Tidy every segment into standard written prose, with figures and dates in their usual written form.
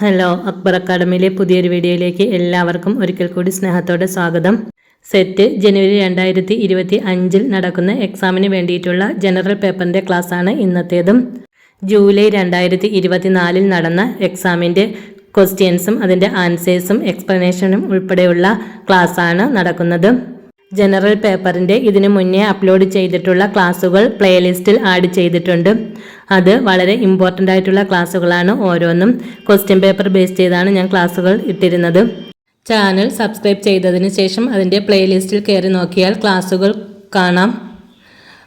Hello, Akbar അക്കാഡമിയിലെ പുതിയൊരു വീഡിയോയിലേക്ക് എല്ലാവർക്കും ഒരിക്കൽ കൂടി സ്നേഹത്തോടെ സ്വാഗതം. സെറ്റ് ജനുവരി 2025 നടക്കുന്ന എക്സാമിന് വേണ്ടിയിട്ടുള്ള ജനറൽ പേപ്പറിൻ്റെ ക്ലാസ്സാണ് ഇന്നത്തേതും. ജൂലൈ 2024 നടന്ന എക്സാമിൻ്റെ ക്വസ്റ്റ്യൻസും അതിൻ്റെ ആൻസേഴ്സും എക്സ്പ്ലനേഷനും ഉൾപ്പെടെയുള്ള ക്ലാസ്സാണ് നടക്കുന്നത്. ജനറൽ പേപ്പറിൻ്റെ ഇതിനു മുന്നേ അപ്ലോഡ് ചെയ്തിട്ടുള്ള ക്ലാസ്സുകൾ പ്ലേലിസ്റ്റിൽ ആഡ് ചെയ്തിട്ടുണ്ട്. അത് വളരെ ഇമ്പോർട്ടൻ്റ് ആയിട്ടുള്ള ക്ലാസ്സുകളാണ്. ഓരോന്നും ക്വസ്റ്റ്യൻ പേപ്പർ ബേസ് ചെയ്താണ് ഞാൻ ക്ലാസ്സുകൾ ഇട്ടിരുന്നത്. ചാനൽ സബ്സ്ക്രൈബ് ചെയ്തതിന് ശേഷം അതിൻ്റെ പ്ലേലിസ്റ്റിൽ കയറി നോക്കിയാൽ ക്ലാസ്സുകൾ കാണാം.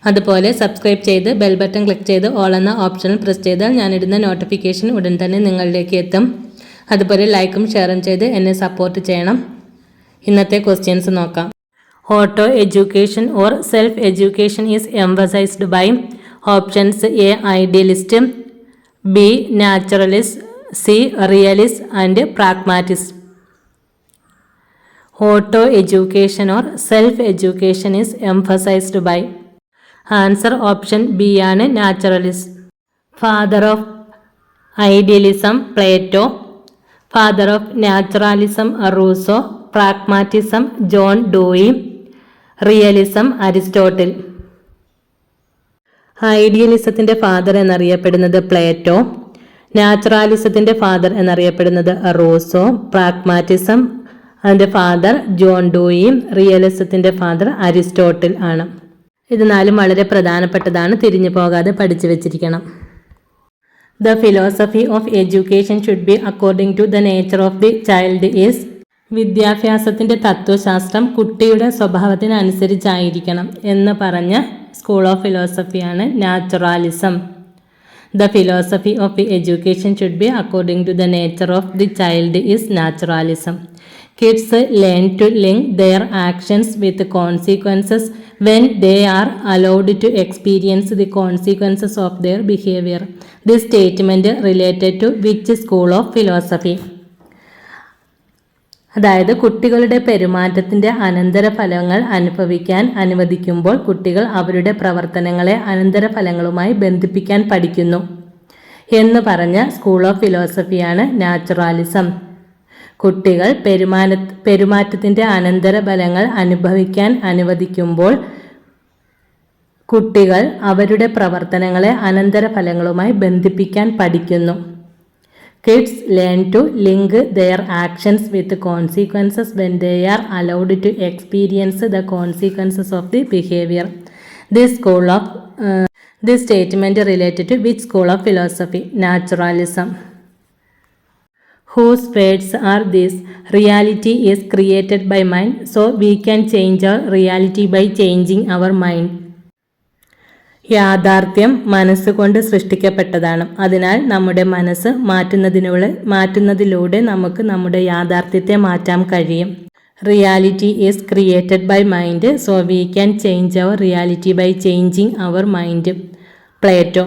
അതുപോലെ സബ്സ്ക്രൈബ് ചെയ്ത് ബെൽ ബട്ടൺ ക്ലിക്ക് ചെയ്ത് ഓൾ എന്ന ഓപ്ഷനിൽ പ്രസ് ചെയ്താൽ ഞാനിടുന്ന നോട്ടിഫിക്കേഷൻ ഉടൻ തന്നെ നിങ്ങളിലേക്ക് എത്തും. അതുപോലെ ലൈക്കും ഷെയറും ചെയ്ത് എന്നെ സപ്പോർട്ട് ചെയ്യണം. ഇന്നത്തെ ക്വസ്റ്റ്യൻസ് നോക്കാം. Auto education or self-education is emphasized by options A. Idealist, B. Naturalist, C. Realist and Pragmatist. Auto education or self-education is emphasized by. Answer option B ആണ് naturalist. Father of idealism Plato. Father of naturalism Rousseau. Pragmatism John Dewey. Realism Aristotle. ഐഡിയലിസത്തിൻ്റെ father എന്നറിയപ്പെടുന്നത് Plato. നാച്ചുറാലിസത്തിൻ്റെ father എന്നറിയപ്പെടുന്നത് Rousseau. Pragmatism അതിൻ്റെ father John ഡൂയിയും റിയലിസത്തിൻ്റെ father Aristotle ആണ്. ഇത് നാലും വളരെ പ്രധാനപ്പെട്ടതാണ്, തിരിഞ്ഞു പോകാതെ പഠിച്ചു വെച്ചിരിക്കണം. The philosophy of education should be according to the nature of the child is. വിദ്യാഭ്യാസത്തിൻ്റെ തത്വശാസ്ത്രം കുട്ടിയുടെ സ്വഭാവത്തിനനുസരിച്ചായിരിക്കണം എന്ന് പറഞ്ഞ സ്കൂൾ ഓഫ് ഫിലോസഫിയാണ് naturalism. The philosophy of education should be according to the nature of the child is നാച്ചുറാലിസം. Kids learn to link their actions with consequences when they are allowed to experience the consequences of their behavior. This statement related to which school of philosophy? അതായത് കുട്ടികളുടെ പെരുമാറ്റത്തിൻ്റെ അനന്തരഫലങ്ങൾ അനുഭവിക്കാൻ അനുവദിക്കുമ്പോൾ കുട്ടികൾ അവരുടെ പ്രവർത്തനങ്ങളെ അനന്തരഫലങ്ങളുമായി ബന്ധിപ്പിക്കാൻ പഠിക്കുന്നു എന്ന് പറഞ്ഞ സ്കൂൾ ഓഫ് ഫിലോസഫിയാണ് നാച്ചുറാലിസം. കുട്ടികൾ പെരുമാറ്റത്തിൻ്റെ അനന്തരഫലങ്ങൾ അനുഭവിക്കാൻ അനുവദിക്കുമ്പോൾ കുട്ടികൾ അവരുടെ പ്രവർത്തനങ്ങളെ അനന്തരഫലങ്ങളുമായി ബന്ധിപ്പിക്കാൻ പഠിക്കുന്നു. Kids learn to link their actions with consequences when they are allowed to experience the consequences of the behavior. This statement related to which school of philosophy? Naturalism. Whose words are these? Reality is created by mind, so we can change our reality by changing our mind. യാഥാർത്ഥ്യം മനസ്സുകൊണ്ട് സൃഷ്ടിക്കപ്പെട്ടതാണ്. അതിനാൽ നമ്മുടെ മനസ്സ് മാറ്റുന്നതിലൂടെ നമുക്ക് നമ്മുടെ യാഥാർത്ഥ്യത്തെ മാറ്റാൻ കഴിയും. Reality is created by mind, so we can change our reality by changing our mind. Plato.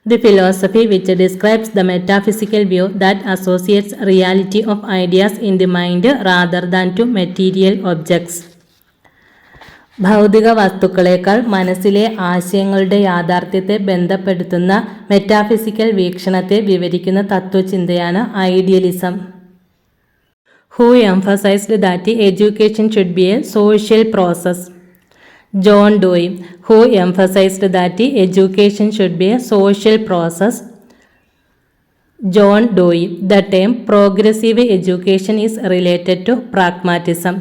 The philosophy which describes the metaphysical view that associates reality of ideas in the mind rather than to material objects. ഭൗതിക വസ്തുക്കളേക്കാൾ മനസ്സിലെ ആശയങ്ങളുടെ യാഥാർത്ഥ്യത്തെ ബന്ധപ്പെടുത്തുന്ന metaphysical വീക്ഷണത്തെ വിവരിക്കുന്ന തത്വചിന്തയാണ് idealism. Who emphasized that education should be a social process? John Dewey. Who emphasized that education should be a social process? John Dewey. The term progressive education is related to pragmatism.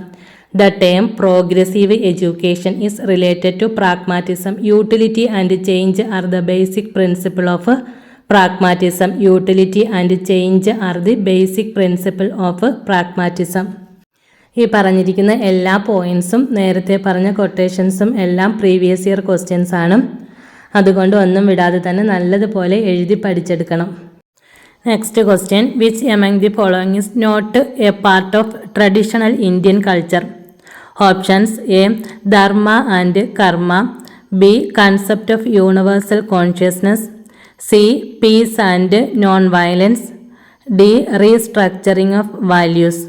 The term progressive education is related to pragmatism. Utility and change are the basic principle of pragmatism. Utility and change are the basic principle of pragmatism. ഈ പറഞ്ഞിരിക്കുന്ന എല്ലാ പോയിൻറ്സും നേരത്തെ പറഞ്ഞ കൊട്ടേഷൻസും എല്ലാം previous year questions ആണ്. അതുകൊണ്ട് ഒന്നും വിടാതെ തന്നെ നല്ലതുപോലെ എഴുതി പഠിച്ചെടുക്കണം. Next question. Which among the following is not a part of traditional Indian culture? Options A. Dharma and karma. B. Concept of universal consciousness. C. Peace and non violence. D. Restructuring of values.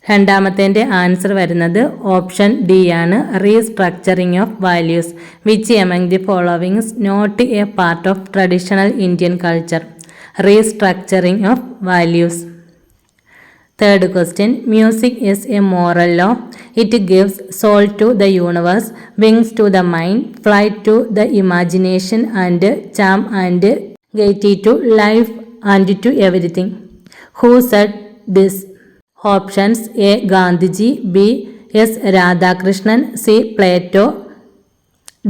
രണ്ടാമത്തേൻ്റെ answer വരുന്നത് option D ആണ്, restructuring of values. Which among the following is not a part of traditional Indian culture? restructuring of values. Third question, music is a moral law. It gives soul to the universe, wings to the mind, flight to the imagination, and charm and gaiety to life and to everything. Who said this? Options: A. Gandhiji, B. S. Radhakrishnan, C. Plato,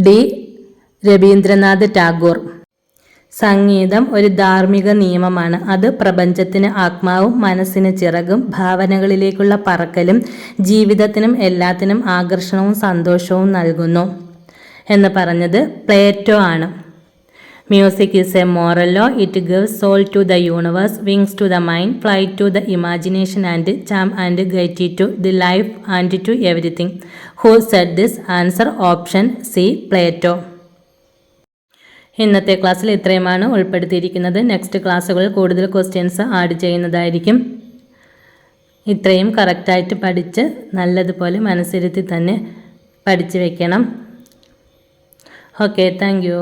D. Rabindranath Tagore. സംഗീതം ഒരു ധാർമ്മിക നിയമമാണ്. അത് പ്രപഞ്ചത്തിന് ആത്മാവും മനസ്സിന് ചിറകും ഭാവനകളിലേക്കുള്ള പറക്കലും ജീവിതത്തിനും എല്ലാത്തിനും ആകർഷണവും സന്തോഷവും നൽകുന്നു എന്ന് പറഞ്ഞത് പ്ലേറ്റോ ആണ്. Music is a moral law. It gives soul to the universe, wings to the mind, flight to the imagination and charm and gaiety to the life and to everything. Who said this? Answer option C, Plato. ഇന്നത്തെ ക്ലാസ്സിൽ ഇത്രയുമാണ് ഉൾപ്പെടുത്തിയിരിക്കുന്നത്. Next ക്ലാസ്സുകളിൽ കൂടുതൽ questions add ചെയ്യുന്നതായിരിക്കും. ഇത്രയും കറക്റ്റായിട്ട് പഠിച്ച് നല്ലതുപോലെ മനസ്സിരുത്തി തന്നെ പഠിച്ചു വയ്ക്കണം. Okay, thank you.